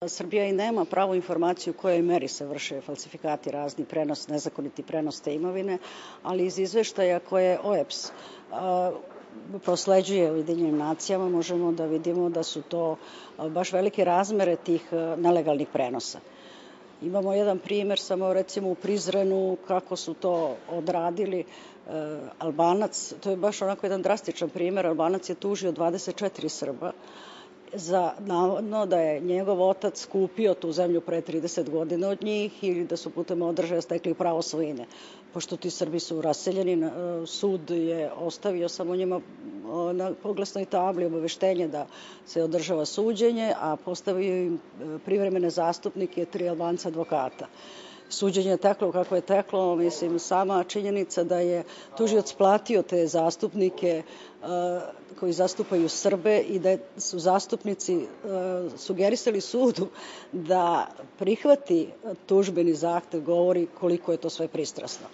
Srbija i nema pravu informaciju u kojoj meri se vrše falsifikati, razni prenos, nezakoniti prenos te imovine, ali iz izveštaja koje OEBS prosleđuje Ujedinjenim nacijama možemo da vidimo da su to baš velike razmere tih nelegalnih prenosa. Imamo jedan primer samo recimo u Prizrenu kako su to odradili. Albanac, to je baš onako jedan drastičan primer, Albanac je tužio 24 Srba za navodno da je njegov otac kupio tu zemlju pre 30 godina od njih ili da su putem održaja stekli pravo svojine. Pošto ti Srbi su raseljeni, sud je ostavio samo njima na oglasnoj tabli obaveštenje da se održava suđenje, a postavio im privremene zastupnike 3 Albanca advokata. Suđenje je teklo kako je teklo, mislim, sama činjenica da je tužilac platio te zastupnike koji zastupaju Srbe i da su zastupnici sugerisali sudu da prihvati tužbeni zahtev govori koliko je to sve pristrasno.